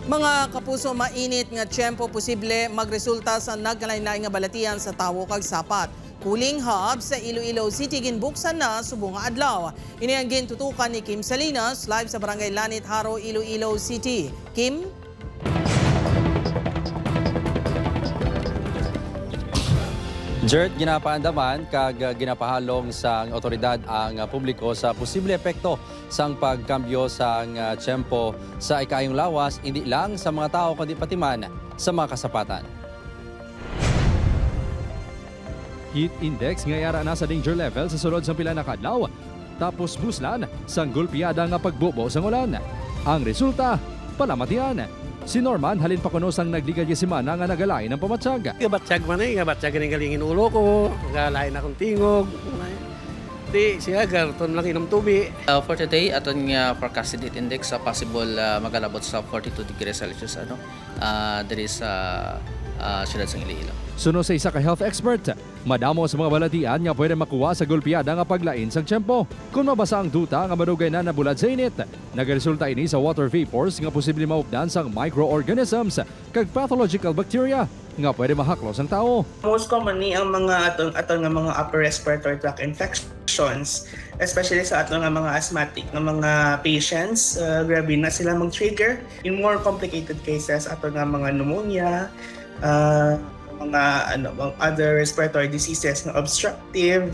Mga kapuso, mainit nga tiyempo posible magresulta sa nagkalain-lain nga balatian sa tawo kag sapat. Cooling hub sa Iloilo City ginbuksan na subong nga adlaw. Ini ang gintutukan ni Kim Salinas live sa Barangay Lanit Haro, Iloilo City. Kim? Jert, ginapaandaman kag ginapahalong sa otoridad ang publiko sa posible epekto sang pagkambyo sa tiyempo sa ikayong lawas, hindi lang sa mga tao kundi pati man sa mga kasapatan. Heat index ngayara na sa danger level sa sulod sa pila na kadlaw. Tapos buslan sang gulpiyada nga pagbubo sang ulan. Ang resulta, palamatian. Si Norman halin pa kuno sang nagligad si Mana nga nagalain ng pamatsag. Gabatsyag man gabatsyag ng galingin ulo ko, galain akong tingog. Di siya garton lang inom tubi. For today, aton nga forecasted heat index possible magalabot sa 42 degrees Celsius diri sa siyudad sang Iloilo. Suno sa isa ka health expert, madamo sa mga balatian nga pwede makuha sa gulpiyada nga paglain sang tiyempo. Kung mabasa ang duta nga madugay na nabulad sa init, nagresulta ini sa water vapors nga posible maupdan sang microorganisms kag pathological bacteria nga pwede mahaklos ang tao. Most commonly ang mga aton nga mga upper respiratory tract infections, especially sa aton nga mga asthmatic nga mga patients, grabe na sila mag-trigger. In more complicated cases, aton nga mga pneumonia, mga other respiratory diseases na obstructive,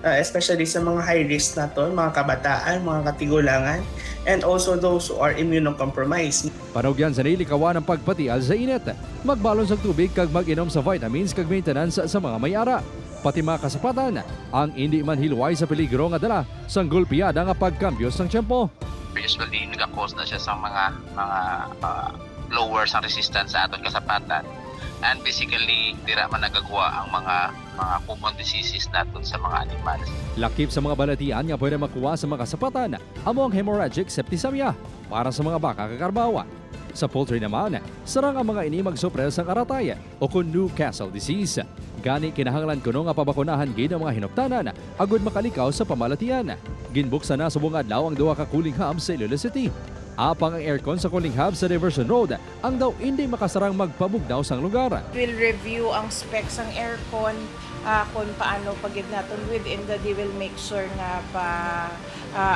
especially sa mga high risk naton, mga kabataan, mga katigulangan, and also those who are immunocompromised. Panugyan sa nilikawan ng pagpatial sa init, magbalon sa tubig kag mag-inom sa vitamins kag maintenance sa mga may-ara. Pati mga kasapatan, ang hindi man hilway sa peligro nga dala sang gulpiyada nga pagkambyo sang tiyempo. Usually nagka-cause na siya sa mga lower sa resistance sa aton kasapatan. And basically, dira man nagagawa ang mga common diseases natin sa mga animals. Lakip sa mga balatian nga pwede makuha sa mga kasapatan, amo ang hemorrhagic septicemia para sa mga baka kakarbawa. Sa poultry naman, sarang ang mga ini magsupres ang aratay o kung Newcastle disease. Gani kinahanglan kuno nga pabakunahan gid ang mga hinuptanan agud makalikaw sa pamalatian. Ginbuksan na subong adlaw ang duha ka cooling hub sa Iloilo City. Apang ang aircon sa cooling hub sa Diversion Road, ang daw hindi makasarang magpabugnaw sang lugar. We'll review ang specs ng aircon, kung paano pagid natin within the day will make sure nga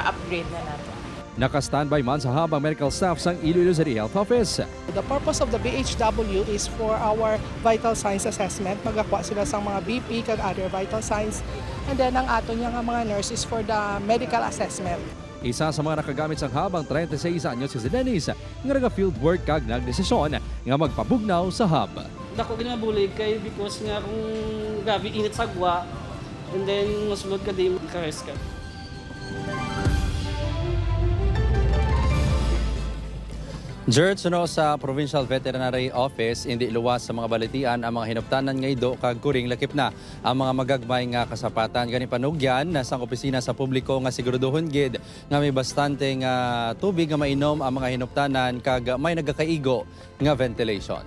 upgrade na natin. Naka-standby man sa hub ang medical staff sang Iloilo City Health Office. The purpose of the BHW is for our vital signs assessment. Magakuha sila sa mga BP kag other vital signs. And then ang ato niya nga mga nurses for the medical assessment. Isa sa mga nakagamit sang hub ang 36 anyos si Dennis nga naga-field work kag nagdesisyon nga magpabugnaw sa hub. Dako ginabulig kay because nga kung gabi init sagwa and then musulod ka din ka-rest ka. Jert, suno sa Provincial Veterinary Office, hindi luwas sa mga balitian ang mga hinuptanan nga ido kag kuring lakip na ang mga magagmay nga kasapatan. Gani panugyan sang opisina sa publiko nga siguraduhon gid nga may bastante nga tubig nga mainom ang mga hinuptanan kag may nagakaigo nga ventilation.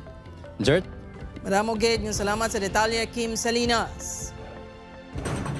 Jert? Madamo gid, salamat sa detalye, Kim Salinas.